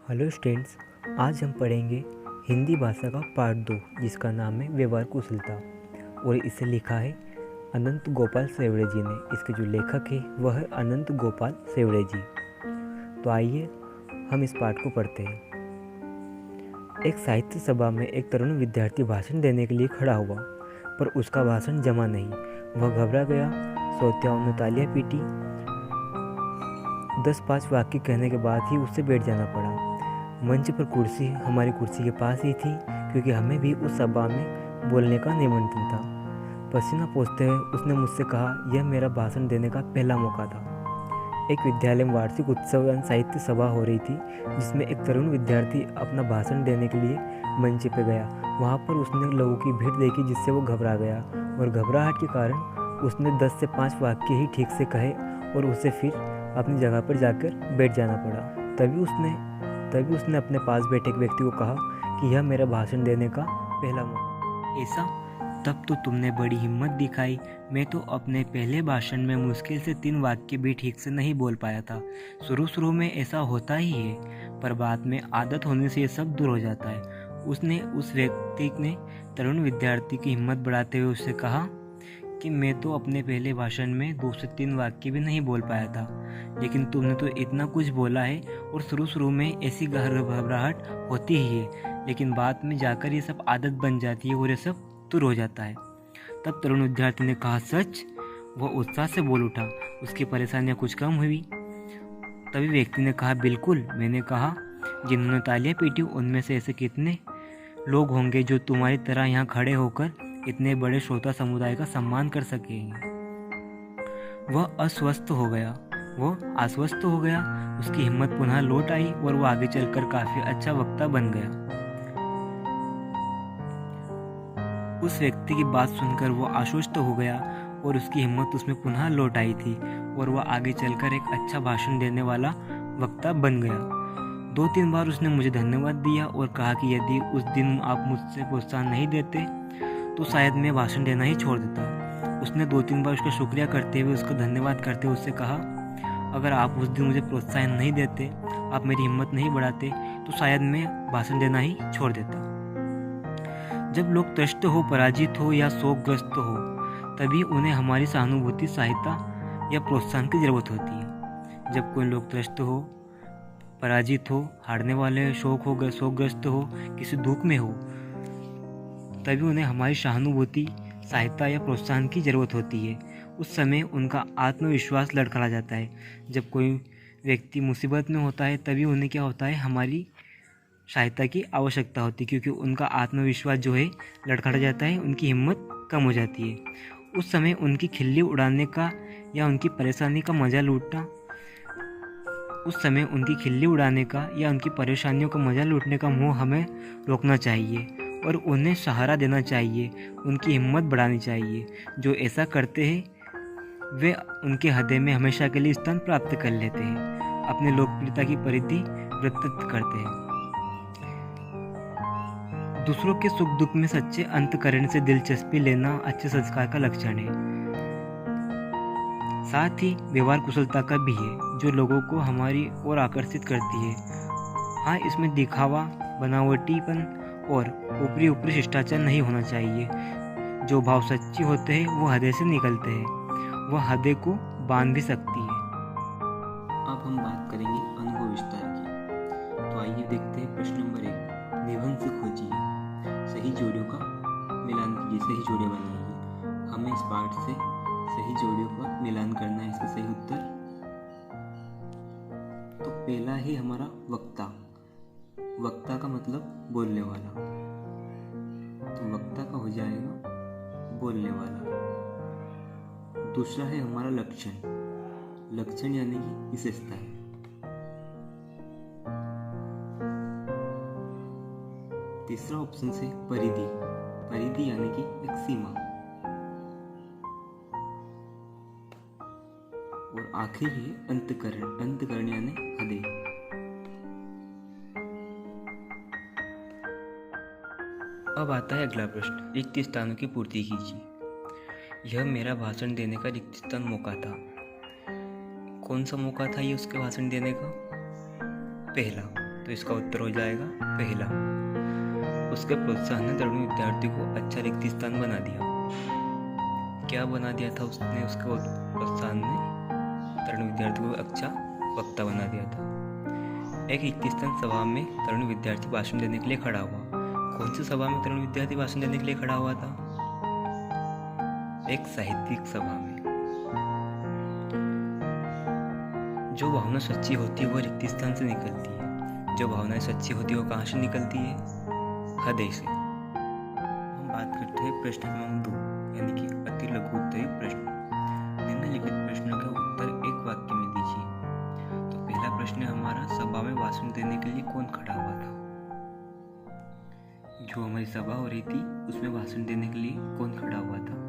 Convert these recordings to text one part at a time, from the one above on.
Hello students, आज हम पढ़ेंगे हिंदी भाषा का पार्ट 2 जिसका नाम है व्यवहार कुशलता और इसे लिखा है अनंत गोपाल सेवड़े जी ने। इसके जो लेखक है वह है अनंत गोपाल सेवड़े जी। तो आइए हम इस पाठ को पढ़ते हैं। एक साहित्य सभा में एक तरुण विद्यार्थी भाषण देने के लिए खड़ा हुआ, पर उसका भाषण जमा नहीं। वह घबरा गया। श्रोताओं ने तालियां पीटी। 10-5 वाक्य कहने के बाद ही उसे बैठ जाना पड़ा। मंच पर कुर्सी हमारी कुर्सी के पास ही थी, क्योंकि हमें भी उस सभा में बोलने का निमंत्रण था। पसीना पोंछते हुए उसने मुझसे कहा, यह मेरा भाषण देने का पहला मौका था। एक विद्यालय में वार्षिक उत्सव एवं साहित्य सभा हो रही थी, जिसमें एक तरुण विद्यार्थी अपना भाषण देने के लिए मंच पर गया। वहाँ पर उसने लोगों की भीड़ देखी, जिससे वो घबरा गया और घबराहट के कारण उसने 10 से 5 वाक्य ही ठीक से कहे और उसे फिर अपनी जगह पर जाकर बैठ जाना पड़ा। तभी उसने अपने पास बैठे एक व्यक्ति को कहा कि यह मेरा भाषण देने का पहला मौका। ऐसा? तब तो तुमने बड़ी हिम्मत दिखाई। मैं तो अपने पहले भाषण में मुश्किल से 3 वाक्य भी ठीक से नहीं बोल पाया था। शुरू में ऐसा होता ही है, पर बाद में आदत होने से ये सब दूर हो जाता है। उसने उस व्यक्ति ने तरुण विद्यार्थी की हिम्मत बढ़ाते हुए उससे कहा कि मैं तो अपने पहले भाषण में 2 से 3 वाक्य भी नहीं बोल पाया था, लेकिन तुमने तो इतना कुछ बोला है। और शुरू में ऐसी घबराहट होती ही है, लेकिन बाद में जाकर ये सब आदत बन जाती है और ये सब दूर हो जाता है। तब तरुण विद्यार्थी ने कहा, सच? वह उत्साह से बोल उठा। उसकी परेशानियां कुछ कम हुई। तभी व्यक्ति ने कहा, बिल्कुल। मैंने कहा, जिन्होंने तालियां पीटी उनमें से ऐसे कितने लोग होंगे जो तुम्हारी तरह यहाँ खड़े होकर इतने बड़े श्रोता समुदाय का सम्मान कर सकेंगे। वह आश्वस्त हो गया। उसकी हिम्मत पुनः लौट आई और वह आगे चलकर काफी अच्छा वक्ता बन गया। उस व्यक्ति की बात सुनकर वो आश्वस्त हो गया और उसकी हिम्मत उसमें पुनः लौट आई थी और वह आगे चलकर एक अच्छा भाषण देने वाला वक्ता बन गया। 2-3 बार उसने मुझे धन्यवाद दिया और कहा कि यदि उस दिन आप मुझसे प्रोत्साहन नहीं देते तो शायद मैं भाषण देना ही छोड़ देता। उसने 2-3 बार उसका शुक्रिया करते हुए, उसका धन्यवाद करते हुए उससे कहा, अगर आप उस दिन मुझे प्रोत्साहन नहीं देते, आप मेरी हिम्मत नहीं बढ़ाते, तो शायद मैं भाषण देना ही छोड़ देता। जब लोग त्रस्त हो, पराजित हो या शोकग्रस्त हो, तभी उन्हें हमारी सहानुभूति, सहायता या प्रोत्साहन की जरूरत होती है। जब कोई लोग त्रस्त हो, पराजित हो, हारने वाले, शोकग्रस्त हो, किसी दुख में हो, तभी उन्हें हमारी सहानुभूति, सहायता या प्रोत्साहन की जरूरत होती है। उस समय उनका आत्मविश्वास लड़खड़ा जाता है। जब कोई व्यक्ति मुसीबत में होता है, तभी उन्हें क्या होता है, हमारी सहायता की आवश्यकता होती है, क्योंकि उनका आत्मविश्वास जो है लड़खड़ा जाता है, उनकी हिम्मत कम हो जाती है। उस समय उनकी खिल्ली उड़ाने का या उनकी परेशानियों का मजा लूटने का मोह हमें रोकना चाहिए और उन्हें सहारा देना चाहिए, उनकी हिम्मत बढ़ानी चाहिए। जो ऐसा करते हैं वे उनके हृदय में हमेशा के लिए स्थान प्राप्त कर लेते हैं, अपने लोकप्रियता की परिधि विस्तृत करते हैं। दूसरों के सुख दुख में सच्चे अंतःकरण से दिलचस्पी लेना अच्छे संस्कार का लक्षण है। साथ ही व्यवहार कुशलता का भी है, जो लोगों को हमारी ओर आकर्षित करती है। हाँ, इसमें दिखावा, बनावटीपन और ऊपरी शिष्टाचार नहीं होना चाहिए। जो भाव सच्चे होते हैं वो हृदय से निकलते हैं। वह हृदय को बांध भी सकती है। अब हम बात करेंगे अनुभव विस्तार की। तो आइए देखते हैं प्रश्न नंबर 1। निबंध से खोजिए, सही जोड़ियों का मिलान कीजिए, सही जोड़ियाँ बनाइए। हमें इस पाठ से सही जोड़ियों का मिलान करना है। इसका सही उत्तर तो पहला है हमारा वक्ता। वक्ता का मतलब बोलने वाला, तो वक्ता का हो जाएगा बोलने वाला। दूसरा है हमारा लक्षण। लक्षण यानी कि विशेषता है। तीसरा ऑप्शन से परिधि। परिधि यानी कि एक सीमा। और आखिरी है अंतःकरण। अंतःकरण यानी हृदय। अब आता है अगला प्रश्न, रिक्त स्थानों की पूर्ति कीजिए। यह मेरा भाषण देने का रिक्त स्थान मौका था। कौन सा मौका था ये उसके भाषण देने का? पहला। तो इसका उत्तर हो जाएगा पहला। उसके प्रोत्साहन ने तरुण विद्यार्थी को अच्छा रिक्त स्थान बना दिया। क्या बना दिया था उसने? उसके प्रोत्साहन ने तरुण विद्यार्थी को अच्छा वक्ता बना दिया था। एक रिक्त स्थान सभा में तरुण विद्यार्थी भाषण देने के लिए खड़ा हुआ। कौन सी सभा में तरुण विद्यार्थी भाषण देने के लिए खड़ा हुआ था? एक साहित्यिक सभा में। जो भावना सच्ची होती है वो रिक्त स्थान से निकलती है। जो भावनाएं सच्ची होती है वो कहाँ से निकलती है? हृदय से। हम बात करते हैं प्रश्न क्रमांक 2 यानी कि अति लघु उत्तरीय प्रश्न। निम्नलिखित प्रश्नों के उत्तर एक वाक्य में दीजिए। तो पहला प्रश्न हमारा, सभा में भाषण देने के लिए कौन खड़ा हुआ था? जो हमारी सभा हो रही थी उसमें भाषण देने के लिए कौन खड़ा हुआ था?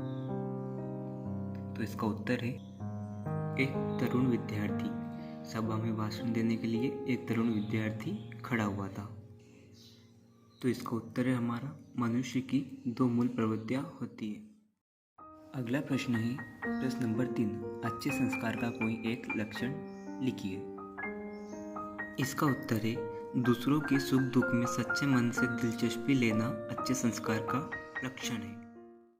तो इसका उत्तर है एक तरुण विद्यार्थी। सभा में भाषण देने के लिए एक तरुण विद्यार्थी खड़ा हुआ था। तो इसका उत्तर है हमारा, मनुष्य की 2 मूल प्रवृत्तियां होती है। अगला प्रश्न है प्रश्न नंबर 3, अच्छे संस्कार का कोई एक लक्षण लिखिए। इसका उत्तर है दूसरों के सुख दुख में सच्चे मन से दिलचस्पी लेना अच्छे संस्कार का लक्षण है।